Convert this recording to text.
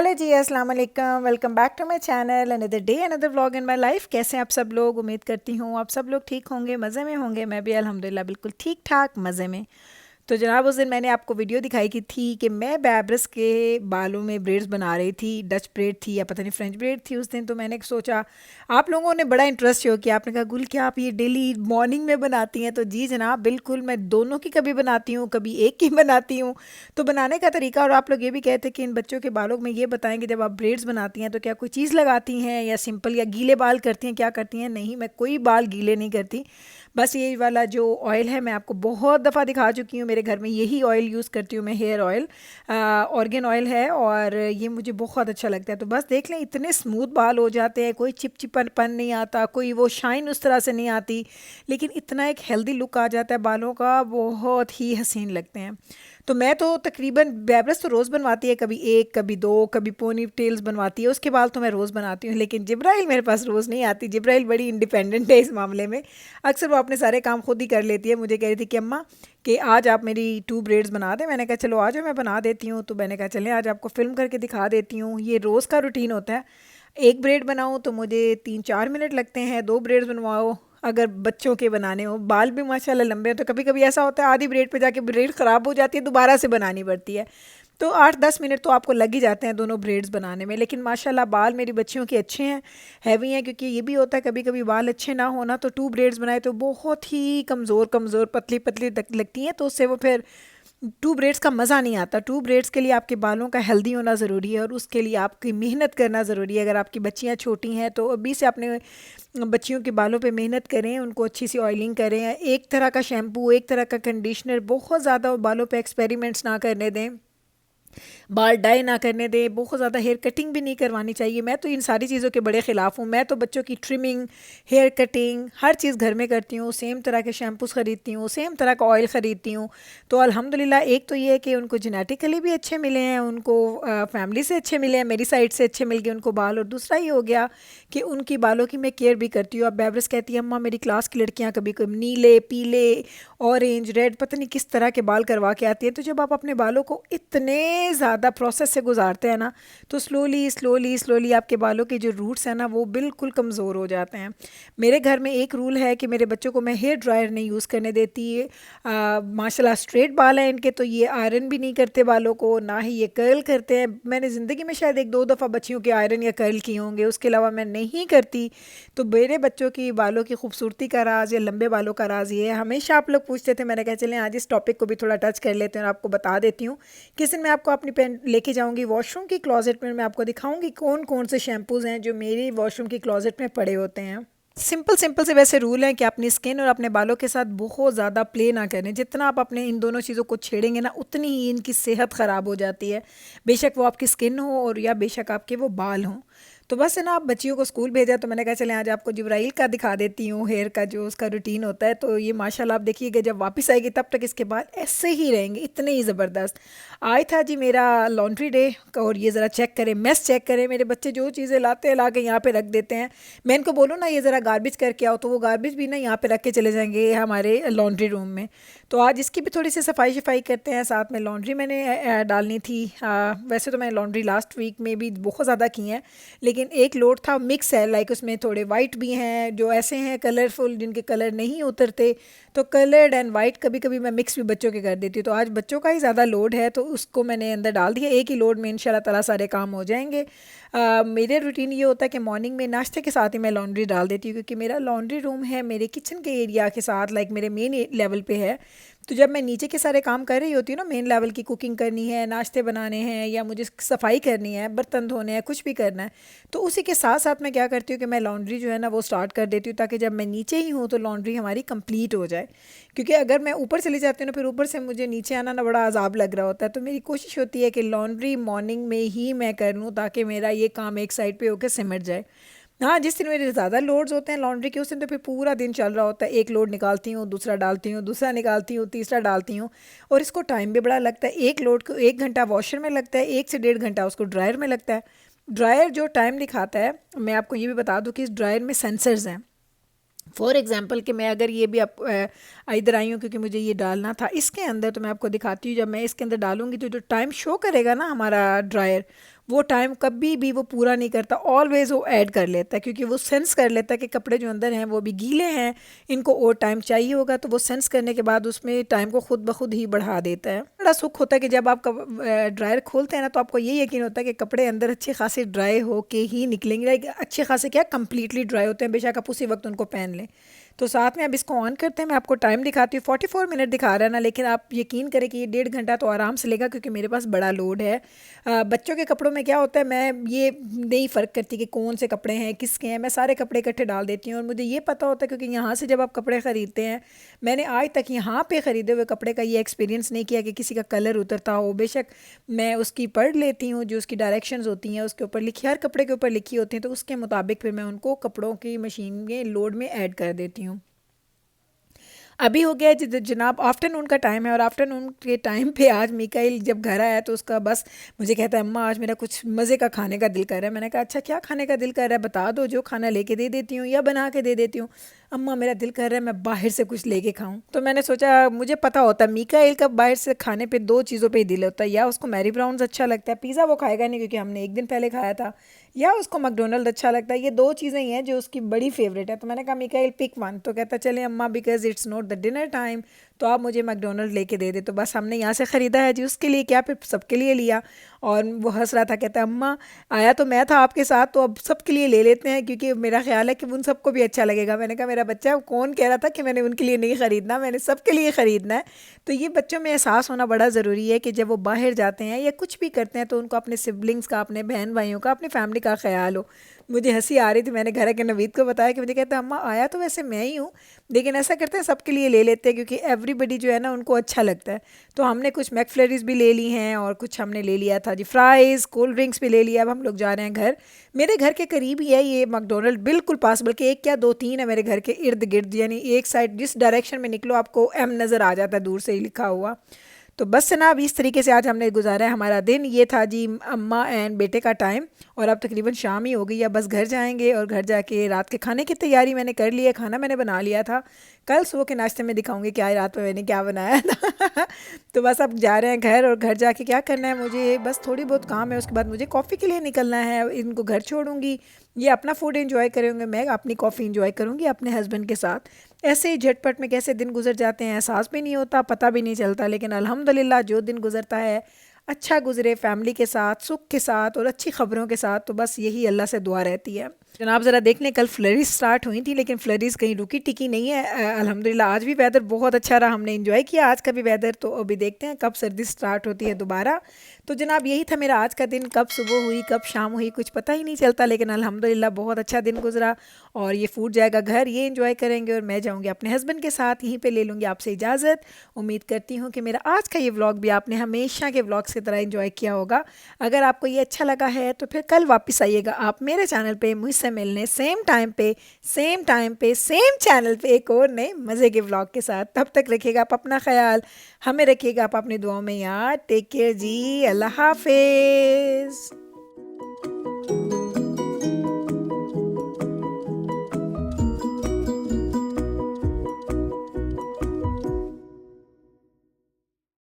Hello ji, अस्सलाम वालेकुम। Welcome back to my channel. Another day another vlog in my life. कैसे हैं आप सब लोग? उम्मीद करती हूँ आप सब लोग ठीक होंगे, मज़े में होंगे। मैं भी अल्हम्दुलिल्लाह बिल्कुल ठीक ठाक मज़े में। तो जनाब, उस दिन मैंने आपको वीडियो दिखाई की थी कि मैं बैब्रस के बालों में ब्रेड्स बना रही थी। डच ब्रेड थी या पता नहीं फ्रेंच ब्रेड थी उस दिन। तो मैंने सोचा आप लोगों ने बड़ा इंटरेस्ट शो किया। आपने कहा गुल क्या आप ये डेली मॉर्निंग में बनाती हैं? तो जी जनाब, बिल्कुल मैं दोनों की कभी बनाती हूँ, कभी एक की बनाती हूँ। तो बनाने का तरीका, और आप लोग ये भी कहते कि इन बच्चों के बालों में ये बताएं कि जब आप ब्रेड्स बनाती हैं तो क्या कोई चीज़ लगाती हैं या सिंपल या गीले बाल करती हैं, क्या करती हैं? नहीं, मैं कोई बाल गीले नहीं करती। बस ये वाला जो ऑयल है मैं आपको बहुत दफ़ा दिखा चुकी हूँ। मेरे घर में यही ऑयल यूज़ करती हूँ मैं, हेयर ऑयल, ऑर्गन ऑयल है, और ये मुझे बहुत अच्छा लगता है। तो बस देख लें, इतने स्मूथ बाल हो जाते हैं, कोई चिपचिपापन नहीं आता, कोई वो शाइन उस तरह से नहीं आती, लेकिन इतना एक हेल्दी लुक आ जाता है बालों का, बहुत ही हसीन लगते हैं। तो मैं तो तकरीबन बैब्रस तो रोज़ बनवाती है, कभी एक, कभी दो, कभी पोनी टेल्स बनवाती है, उसके बाल तो मैं रोज़ बनाती हूँ। लेकिन जिब्राइल मेरे पास रोज़ नहीं आती। जिब्राइल बड़ी इंडिपेंडेंट है इस मामले में। अक्सर वो अपने सारे काम खुद ही कर लेती है। मुझे कह रही थी कि अम्मा कि आज आप मेरी 2 ब्रेड्स बना दें। मैंने कहा चलो आ जाओ, मैं बना देती हूँ। तो मैंने कहा चलें आज आपको फ़िल्म करके दिखा देती हूँ। ये रोज़ का रूटीन होता है। एक ब्रेड बनाऊँ तो मुझे 3-4 मिनट लगते हैं। 2 ब्रेड्स बनवाओ अगर बच्चों के बनाने हो, बाल भी माशाल्लाह लंबे हो, तो कभी कभी ऐसा होता है आधी ब्रेड पे जाके ब्रेड ख़राब हो जाती है, दोबारा से बनानी पड़ती है। तो 8-10 मिनट तो आपको लग ही जाते हैं दोनों ब्रेड्स बनाने में। लेकिन माशाल्लाह बाल मेरी बच्चियों के अच्छे हैं, हैवी हैं। क्योंकि ये भी होता है कभी कभी बाल अच्छे ना होना, तो 2 ब्रेड्स बनाए तो बहुत ही कमज़ोर कमज़ोर पतली पतली लगती हैं, तो उससे वो फिर 2 ब्रेड्स का मज़ा नहीं आता। 2 ब्रेड्स के लिए आपके बालों का हेल्दी होना ज़रूरी है, और उसके लिए आपकी मेहनत करना ज़रूरी है। अगर आपकी बच्चियाँ छोटी हैं तो अभी से अपने बच्चियों के बालों पे मेहनत करें, उनको अच्छी सी ऑयलिंग करें, एक तरह का शैम्पू, एक तरह का कंडीशनर, बहुत ज़्यादा बालों पे एक्सपेरिमेंट्स ना करने दें, बाल डाई ना करने दें, बहुत ज़्यादा हेयर कटिंग भी नहीं करवानी चाहिए। मैं तो इन सारी चीज़ों के बड़े ख़िलाफ़ हूँ। मैं तो बच्चों की ट्रिमिंग, हेयर कटिंग, हर चीज़ घर में करती हूँ। सेम तरह के शैम्पूस ख़रीदती हूँ, सेम तरह का ऑयल ख़रीदती हूँ। तो अल्हम्दुलिल्लाह एक तो ये है कि उनको जेनेटिकली भी अच्छे मिले हैं, उनको फैमिली से अच्छे मिले हैं, मेरी साइड से अच्छे मिल गए उनको बाल। और दूसरा ये हो गया कि उनकी बालों की मैं केयर भी करती हूँ। अब बैब्रस कहती है अम्मा मेरी क्लास की लड़कियाँ कभी कभी नीले, पीले, ऑरेंज, रेड, पता नहीं किस तरह के बाल करवा के आती है। तो जब आप अपने बालों को इतने ज़्यादा प्रोसेस से गुजारते हैं ना, तो स्लोली स्लोली स्लोली आपके बालों के जो रूट्स हैं ना, वो बिल्कुल कमज़ोर हो जाते हैं। मेरे घर में एक रूल है कि मेरे बच्चों को मैं हेयर ड्रायर नहीं यूज़ करने देती। माशाल्लाह स्ट्रेट बाल हैं इनके, तो ये आयरन भी नहीं करते बालों को, ना ही ये कर्ल करते हैं। मैंने ज़िंदगी में शायद 1-2 दफ़ा बच्चियों के आयरन या कर्ल किए होंगे, उसके अलावा मैं नहीं करती। तो मेरे बच्चों की बालों की खूबसूरती का राज या लंबे बालों का राज ये है। हमेशा आप लोग पूछते थे, मैंने कहा चलें आज इस टॉपिक को भी थोड़ा टच कर लेते हैं और आपको बता देती हूँ। किस दिन मैं आपको अपनी पेन लेके जाऊँगी वॉशरूम की क्लोजेट में, मैं आपको दिखाऊँगी कौन कौन से शैम्पूज़ हैं जो मेरी वॉशरूम की क्लोजेट में पड़े होते हैं। सिंपल सिंपल से वैसे रूल है कि अपनी स्किन और अपने बालों के साथ बहुत ज़्यादा प्ले ना करें। जितना आप अपने इन दोनों चीज़ों को छेड़ेंगे ना, उतनी ही इनकी सेहत ख़राब हो जाती है, बेशक वो आपकी स्किन हो और या बेशक आपके वो बाल हों। तो बस है ना, आप बच्चियों को स्कूल भेजा तो मैंने कहा चलें आज आपको जिब्राइल का दिखा देती हूँ, हेयर का जो उसका रूटीन होता है। तो ये माशाल्लाह आप देखिएगा, जब वापस आएगी तब तक इसके बाल ऐसे ही रहेंगे, इतने ही ज़बरदस्त। आज था जी मेरा लॉन्ड्री डे, और ये ज़रा चेक करें, मेस चेक करें। मेरे बच्चे जो चीज़ें लाते हैं ला के यहाँ पे रख देते हैं। मैं इनको बोलूँ ना ये ज़रा गार्बेज करके आओ, तो वो गार्बेज भी ना यहाँ पे रख के चले जाएंगे हमारे लॉन्ड्री रूम में। तो आज इसकी भी थोड़ी सी सफाई शफाई करते हैं। साथ में लॉन्ड्री मैंने डालनी थी। वैसे तो मैंने लॉन्ड्री लास्ट वीक में भी बहुत ज़्यादा की हैं, लेकिन एक लोड था मिक्स है, लाइक उसमें थोड़े वाइट भी हैं, जो ऐसे हैं कलरफुल जिनके कलर नहीं उतरते, तो कलर्ड एंड वाइट कभी कभी मैं मिक्स भी बच्चों के कर देती हूँ। तो आज बच्चों का ही ज़्यादा लोड है, तो उसको मैंने अंदर डाल दिया। एक ही लोड में इंशाल्लाह ताला सारे काम हो जाएंगे। मेरे रूटीन ये होता है कि मॉर्निंग में नाश्ते के साथ ही मैं लॉन्ड्री डाल देती हूँ, क्योंकि मेरा लॉन्ड्री रूम है मेरे किचन के एरिया के साथ, लाइक मेरे मेन लेवल पे है। तो जब मैं नीचे के सारे काम कर रही होती हूँ ना, मेन लेवल की कुकिंग करनी है, नाश्ते बनाने हैं, या मुझे सफाई करनी है, बर्तन धोने हैं, कुछ भी करना है, तो उसी के साथ साथ मैं क्या करती हूँ कि मैं लॉन्ड्री जो है ना वो स्टार्ट कर देती हूँ, ताकि जब मैं नीचे ही हूँ तो लॉन्ड्री हमारी कंप्लीट हो जाए। क्योंकि अगर मैं ऊपर चली जाती हूँ ना, फिर ऊपर से मुझे नीचे आना ना बड़ा अजाब लग रहा होता है। तो मेरी कोशिश होती है कि लॉन्ड्री मॉर्निंग में ही मैं कर लूँ, ताकि मेरा ये काम एक साइड पे होकर सिमट जाए। हाँ, जिस दिन मेरे ज़्यादा लोड्स होते हैं लॉन्ड्री के, उस दिन तो फिर पूरा दिन चल रहा होता है। एक लोड निकालती हूँ, दूसरा डालती हूँ, दूसरा निकालती हूँ, तीसरा डालती हूँ, और इसको टाइम भी बड़ा लगता है। एक लोड को 1 घंटा वॉशर में लगता है, 1 से 1.5 घंटा उसको ड्रायर में लगता है। ड्रायर जो टाइम दिखाता है, मैं आपको ये भी बता दूँ कि इस ड्रायर में सेंसर्स हैं। फॉर एग्जाम्पल कि मैं अगर ये भी आप इधर आई हूँ क्योंकि मुझे ये डालना था इसके अंदर, तो मैं आपको दिखाती हूँ। जब मैं इसके अंदर डालूंगी तो जो टाइम शो करेगा ना हमारा ड्रायर, वो टाइम कभी भी वो पूरा नहीं करता, ऑलवेज़ वो ऐड कर लेता है, क्योंकि वो सेंस कर लेता है कि कपड़े जो अंदर हैं वो भी गीले हैं, इनको और टाइम चाहिए होगा, तो वो सेंस करने के बाद उसमें टाइम को खुद ब खुद ही बढ़ा देता है। बड़ा सुख होता है कि जब आप ड्रायर खोलते हैं ना, तो आपको ये यकीन होता है कि कपड़े अंदर अच्छे खासे ड्राई हो के ही निकलेंगे, लाइक अच्छे खासे क्या, कंप्लीटली ड्राई होते हैं, बेशक आप उसी वक्त उनको पहन लें। तो साथ में अब इसको ऑन करते हैं, मैं आपको टाइम दिखाती हूँ। 44 मिनट दिखा रहा है ना, लेकिन आप यकीन करें कि ये 1.5 घंटा तो आराम से लेगा, क्योंकि मेरे पास बड़ा लोड है। बच्चों के कपड़ों में क्या होता है, मैं ये नहीं फ़र्क करती कि कौन से कपड़े हैं किसके हैं, मैं सारे कपड़े इकट्ठे डाल देती हूँ। और मुझे ये पता होता है, क्योंकि यहाँ से जब आप कपड़े ख़रीदते हैं, मैंने आज तक यहाँ पे ख़रीदे हुए कपड़े का ये एक्सपीरियंस नहीं किया कि किसी का कलर उतरता हो। बेशक मैं उसकी पढ़ लेती हूँ, जो उसकी डायरेक्शंस होती हैं उसके ऊपर लिखी, हर कपड़े के ऊपर लिखी होती हैं, तो उसके मुताबिक फिर मैं उनको कपड़ों की मशीन में लोड में ऐड कर देती हूँ। अभी हो गया है जनाब आफ्टरनून का टाइम है, और आफ्टरनून के टाइम पे आज मिकाइल जब घर आया तो उसका बस मुझे कहता है, अम्मा आज मेरा कुछ मज़े का खाने का दिल कर रहा है। मैंने कहा अच्छा क्या खाने का दिल कर रहा है, बता दो, जो खाना लेके दे देती हूँ या बना के दे देती हूँ। अम्मा मेरा दिल कर रहा है मैं बाहर से कुछ लेके खाऊं। तो मैंने सोचा, मुझे पता होता है मिकाइल का बाहर से खाने पे दो चीज़ों पे ही दिल होता है, या उसको मैरी ब्राउन्स अच्छा लगता है, पिज़्ज़ा वो खाएगा नहीं क्योंकि हमने एक दिन पहले खाया था, या उसको मैकडोनल्ड अच्छा लगता है। ये दो चीज़ें ही हैं जो उसकी बड़ी फेवरेट है। तो मैंने कहा मिकाइल पिक वन, तो कहता चले अम्मा because it's not the dinner time, तो आप मुझे मैकडोनल्ड लेके दे दे। तो बस हमने यहाँ से ख़रीदा है जी, उसके लिए क्या फिर सबके लिए लिया। और वो हंस रहा था, कहता अम्मा आया तो मैं था आपके साथ, तो अब सबके लिए ले लेते हैं, क्योंकि मेरा ख्याल है कि उन सबको भी अच्छा लगेगा। मैंने कहा मेरा बच्चा कौन कह रहा था कि मैंने उनके लिए नहीं ख़रीदना, मैंने सबके लिए ख़रीदना है। तो ये बच्चों में एहसास होना बड़ा ज़रूरी है कि जब वो बाहर जाते हैं या कुछ भी करते हैं, तो उनको अपने सिबलिंग्स का, अपने बहन भाइयों का, अपनी फैमिली का ख्याल हो। मुझे हंसी आ रही थी, मैंने घर के नवीद को बताया कि मुझे कहता है अम्मा आया तो वैसे मैं ही हूँ, लेकिन ऐसा करते हैं सबके लिए ले लेते हैं, क्योंकि एवरीबडी जो है ना उनको अच्छा लगता है। तो हमने कुछ मैकफ्लरीज भी ले ली हैं, और कुछ हमने ले लिया था जी फ्राइज़, कोल्ड ड्रिंक्स भी ले लिया। अब हम लोग जा रहे हैं घर, मेरे घर के करीब ही है ये मैकडोनल्ड, बिल्कुल पास, बल्कि एक क्या दो तीन है मेरे घर के इर्द गिर्द, यानी एक साइड जिस डायरेक्शन में निकलो आपको एम नज़र आ जाता है दूर से ही लिखा हुआ। तो बस जनाब इस तरीके से आज हमने गुजारा है हमारा दिन। ये था जी अम्मा एंड बेटे का टाइम, और अब तकरीबन शाम ही हो गई है, बस घर जाएंगे, और घर जाके रात के खाने की तैयारी मैंने कर ली है, खाना मैंने बना लिया था। कल सुबह के नाश्ते में दिखाऊंगी कि आज रात में मैंने क्या बनाया था। तो बस अब जा रहे हैं घर, और घर जाके क्या करना है मुझे, बस थोड़ी बहुत काम है, उसके बाद मुझे कॉफ़ी के लिए निकलना है, इनको घर छोड़ूंगी, ये अपना फूड एंजॉय करेंगे, मैं अपनी कॉफ़ी एंजॉय करूँगी अपने हस्बैंड के साथ। ऐसे ही झटपट में कैसे दिन गुजर जाते हैं एहसास भी नहीं होता, पता भी नहीं चलता, लेकिन अल्हम्दुलिल्लाह जो दिन गुजरता है अच्छा गुजरे, फैमिली के साथ, सुख के साथ और अच्छी खबरों के साथ। तो बस यही अल्लाह से दुआ रहती है। जनाब ज़रा देख लें, कल फ्लरीज स्टार्ट हुई थी, लेकिन फ्लरीज कहीं रुकी टिकी नहीं है। अल्हम्दुलिल्लाह आज भी वेदर बहुत अच्छा रहा, हमने एंजॉय किया आज का भी वेदर। तो अभी देखते हैं कब सर्दी स्टार्ट होती है दोबारा। तो जनाब यही था मेरा आज का दिन, कब सुबह हुई कब शाम हुई कुछ पता ही नहीं चलता, लेकिन अल्हम्दुलिल्लाह बहुत अच्छा दिन गुजरा। और ये फूड जाएगा घर, ये एंजॉय करेंगे, और मैं जाऊँगी अपने हस्बैंड के साथ, यहीं पर ले लूँगी आपसे इजाज़त। उम्मीद करती हूँ कि मेरा आज का ये व्लॉग भी आपने हमेशा के व्लॉग्स की तरह एंजॉय किया होगा। अगर आपको ये अच्छा लगा है तो फिर कल वापस आइएगा आप मेरे चैनल पे मुझसे मिलने, सेम टाइम पे सेम चैनल पे, एक और नए मज़े के व्लॉग के साथ। तब तक रखिएगा आप अपना ख्याल, हमें रखिएगा आप अपनी दुआओं में याद। टेक केयर जी, अल्लाह हाफिज़।